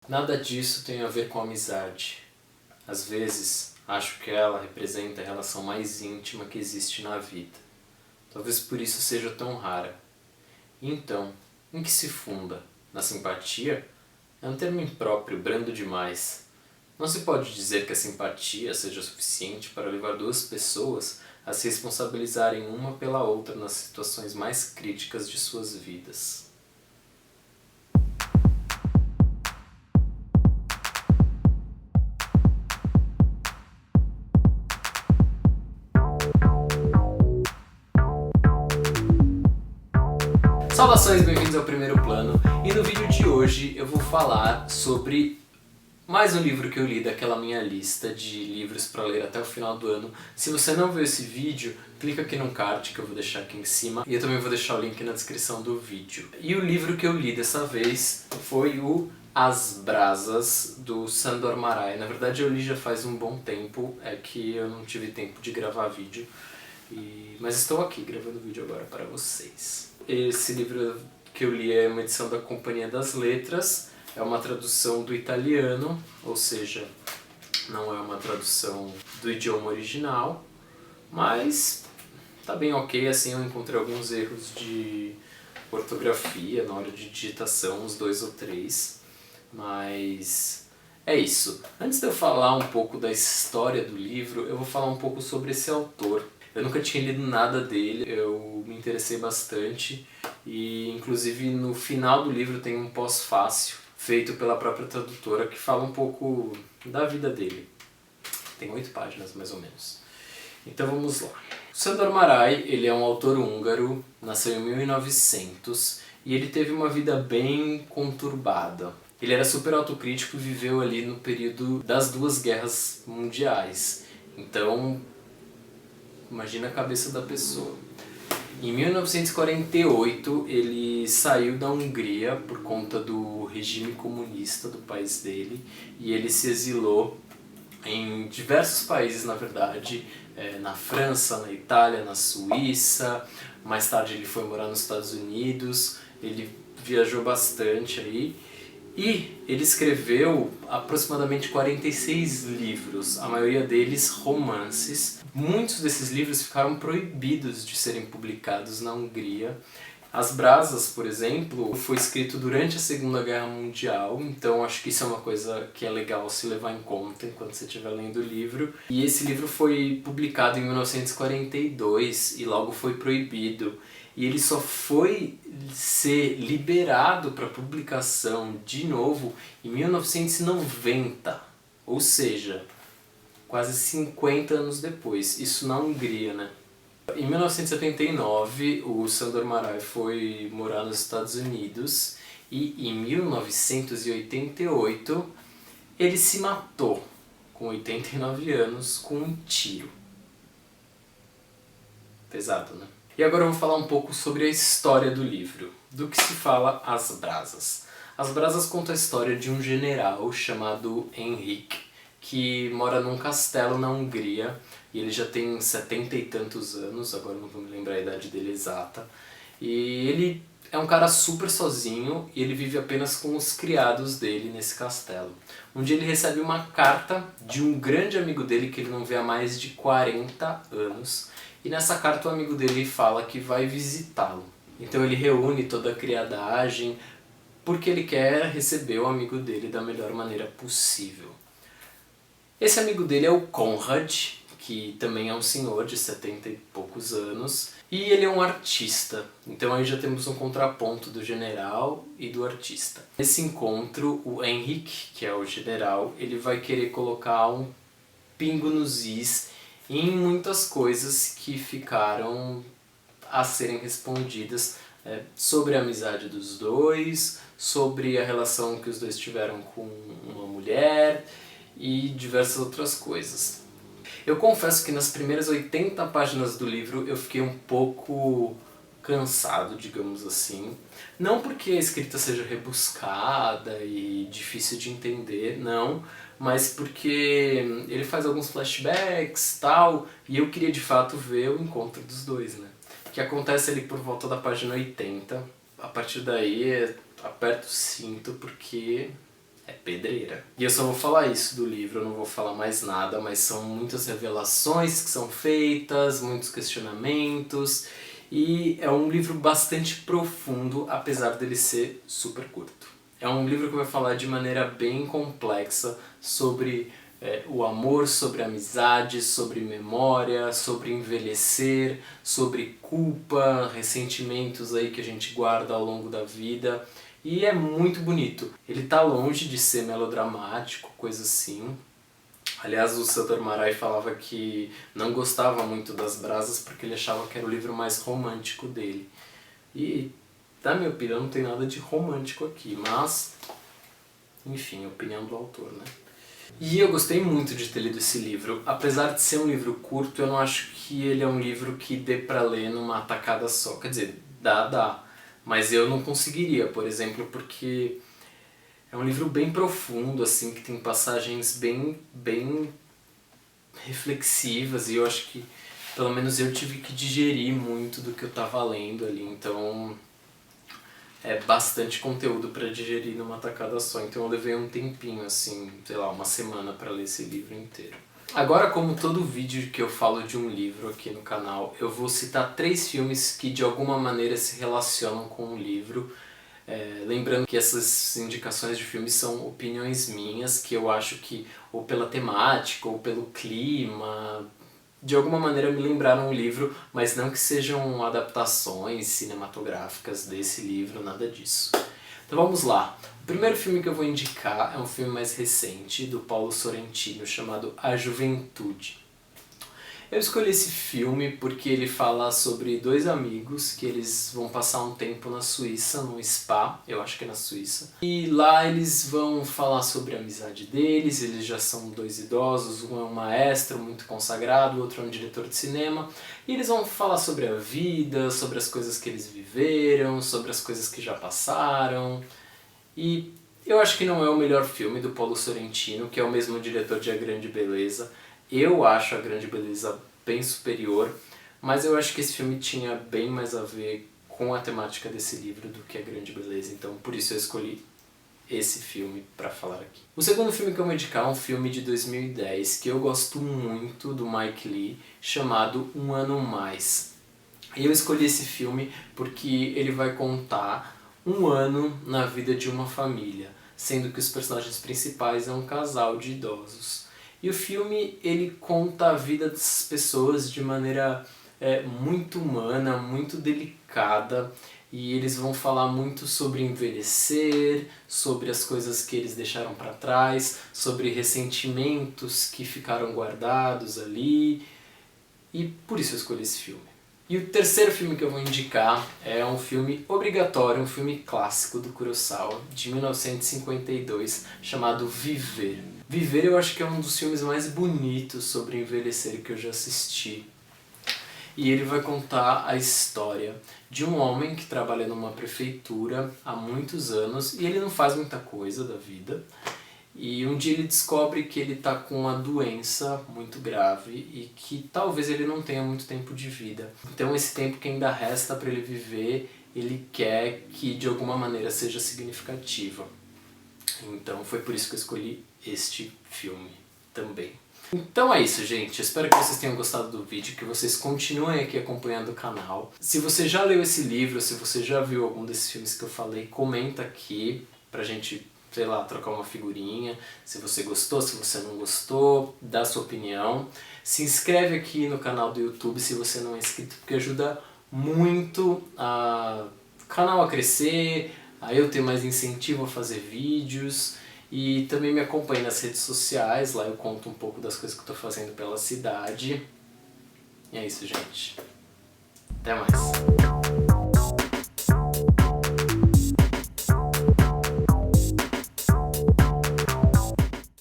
Nada disso tem a ver com amizade. Às vezes, acho que ela representa a relação mais íntima que existe na vida. Talvez por isso seja tão rara. E então, em que se funda? Na simpatia? É um termo impróprio, brando demais. Não se pode dizer que a simpatia seja suficiente para levar duas pessoas a se responsabilizarem uma pela outra nas situações mais críticas de suas vidas. Saudações, bem-vindos ao Primeiro Plano, e no vídeo de hoje eu vou falar sobre mais um livro que eu li daquela minha lista de livros para ler até o final do ano. Se você não viu esse vídeo, clica aqui no card que eu vou deixar aqui em cima e eu também vou deixar o link na descrição do vídeo. E o livro que eu li dessa vez foi o As Brasas, do Sándor Márai. Na verdade eu li já faz um bom tempo, é que eu não tive tempo de gravar vídeo, mas estou aqui gravando vídeo agora para vocês. Esse livro que eu li é uma edição da Companhia das Letras, é uma tradução do italiano, ou seja, não é uma tradução do idioma original, mas tá bem ok, assim eu encontrei alguns erros de ortografia na hora de digitação, uns 2 ou 3, mas é isso. Antes de eu falar um pouco da história do livro, eu vou falar um pouco sobre esse autor. Eu nunca tinha lido nada dele, eu me interessei bastante e inclusive no final do livro tem um pós-fácil feito pela própria tradutora que fala um pouco da vida dele. Tem 8 páginas mais ou menos. Então vamos lá. O Sándor Márai, ele é um autor húngaro, nasceu em 1900 e ele teve uma vida bem conturbada. Ele era super autocrítico e viveu ali no período das 2 guerras mundiais. Então, imagina a cabeça da pessoa. Em 1948 ele saiu da Hungria por conta do regime comunista do país dele e ele se exilou em diversos países, na verdade, na França, na Itália, na Suíça. Mais tarde ele foi morar nos Estados Unidos, ele viajou bastante aí. E ele escreveu aproximadamente 46 livros, a maioria deles romances. Muitos desses livros ficaram proibidos de serem publicados na Hungria. As Brasas, por exemplo, foi escrito durante a Segunda Guerra Mundial, então acho que isso é uma coisa que é legal se levar em conta enquanto você estiver lendo o livro. E esse livro foi publicado em 1942 e logo foi proibido. E ele só foi ser liberado para publicação de novo em 1990, ou seja, quase 50 anos depois, isso na Hungria, né? Em 1979, o Sándor Márai foi morar nos Estados Unidos e em 1988 ele se matou, com 89 anos, com um tiro. Pesado, né? E agora eu vou falar um pouco sobre a história do livro, do que se fala As Brasas. As Brasas conta a história de um general chamado Henrique, que mora num castelo na Hungria, e ele já tem 70 e tantos anos, agora não vou me lembrar a idade dele exata, e ele é um cara super sozinho e ele vive apenas com os criados dele nesse castelo. Um dia ele recebe uma carta de um grande amigo dele que ele não vê há mais de 40 anos, e nessa carta o amigo dele fala que vai visitá-lo. Então ele reúne toda a criadagem porque ele quer receber o amigo dele da melhor maneira possível. Esse amigo dele é o Konrad, que também é um senhor de 70 e poucos anos, e ele é um artista. Então aí já temos um contraponto do general e do artista. Nesse encontro, o Henrique, que é o general, ele vai querer colocar um pingo nos is em muitas coisas que ficaram a serem respondidas sobre a amizade dos dois, sobre a relação que os dois tiveram com uma mulher e diversas outras coisas. Eu confesso que nas primeiras 80 páginas do livro eu fiquei um pouco cansado, digamos assim. Não porque a escrita seja rebuscada e difícil de entender, não, mas porque ele faz alguns flashbacks e tal, e eu queria de fato ver o encontro dos dois, né? Que acontece ali por volta da página 80. A partir daí, aperto o cinto porque é pedreira. E eu só vou falar isso do livro, eu não vou falar mais nada, mas são muitas revelações que são feitas, muitos questionamentos, e é um livro bastante profundo, apesar dele ser super curto. É um livro que vai falar de maneira bem complexa sobre o amor, sobre amizade, sobre memória, sobre envelhecer, sobre culpa, ressentimentos aí que a gente guarda ao longo da vida. E é muito bonito. Ele tá longe de ser melodramático, coisa assim. Aliás, o Sr. Marai falava que não gostava muito das Brasas porque ele achava que era o livro mais romântico dele. E, na minha opinião, não tem nada de romântico aqui, mas, enfim, opinião do autor, né? E eu gostei muito de ter lido esse livro. Apesar de ser um livro curto, eu não acho que ele é um livro que dê pra ler numa tacada só. Quer dizer, dá. Mas eu não conseguiria, por exemplo, porque é um livro bem profundo, assim, que tem passagens bem reflexivas, e eu acho que, pelo menos eu tive que digerir muito do que eu tava lendo ali, então é bastante conteúdo para digerir numa tacada só, então eu levei um tempinho, assim, sei lá, uma semana para ler esse livro inteiro. Agora, como todo vídeo que eu falo de um livro aqui no canal, eu vou citar 3 filmes que de alguma maneira se relacionam com o livro. Lembrando que essas indicações de filmes são opiniões minhas, que eu acho que, ou pela temática, ou pelo clima, de alguma maneira me lembraram o livro, mas não que sejam adaptações cinematográficas desse livro, nada disso. Então vamos lá. O primeiro filme que eu vou indicar é um filme mais recente, do Paulo Sorrentino, chamado A Juventude. Eu escolhi esse filme porque ele fala sobre 2 amigos que eles vão passar um tempo na Suíça, num spa, eu acho que é na Suíça. E lá eles vão falar sobre a amizade deles, eles já são 2 idosos, um é um maestro muito consagrado, o outro é um diretor de cinema. E eles vão falar sobre a vida, sobre as coisas que eles viveram, sobre as coisas que já passaram. E eu acho que não é o melhor filme do Paulo Sorrentino, que é o mesmo diretor de A Grande Beleza. Eu acho A Grande Beleza bem superior, mas eu acho que esse filme tinha bem mais a ver com a temática desse livro do que A Grande Beleza, então por isso eu escolhi esse filme para falar aqui. O segundo filme que eu vou indicar é um filme de 2010 que eu gosto muito, do Mike Leigh, chamado Um Ano Mais. E eu escolhi esse filme porque ele vai contar um ano na vida de uma família, sendo que os personagens principais é um casal de idosos. E o filme, ele conta a vida dessas pessoas de maneira muito humana, muito delicada, e eles vão falar muito sobre envelhecer, sobre as coisas que eles deixaram para trás, sobre ressentimentos que ficaram guardados ali, e por isso eu escolhi esse filme. E o terceiro filme que eu vou indicar é um filme obrigatório, um filme clássico do Kurosawa, de 1952, chamado Viver. Viver eu acho que é um dos filmes mais bonitos sobre envelhecer que eu já assisti. E ele vai contar a história de um homem que trabalha numa prefeitura há muitos anos e ele não faz muita coisa da vida. E um dia ele descobre que ele está com uma doença muito grave e que talvez ele não tenha muito tempo de vida. Então esse tempo que ainda resta para ele viver, ele quer que de alguma maneira seja significativa. Então foi por isso que eu escolhi este filme também. Então é isso, gente. Eu espero que vocês tenham gostado do vídeo, que vocês continuem aqui acompanhando o canal. Se você já leu esse livro, se você já viu algum desses filmes que eu falei, comenta aqui pra gente, sei lá, trocar uma figurinha. Se você gostou, se você não gostou, dá sua opinião. Se inscreve aqui no canal do YouTube se você não é inscrito, porque ajuda muito o canal a crescer, a eu ter mais incentivo a fazer vídeos. E também me acompanhe nas redes sociais, lá eu conto um pouco das coisas que eu estou fazendo pela cidade. E é isso, gente. Até mais.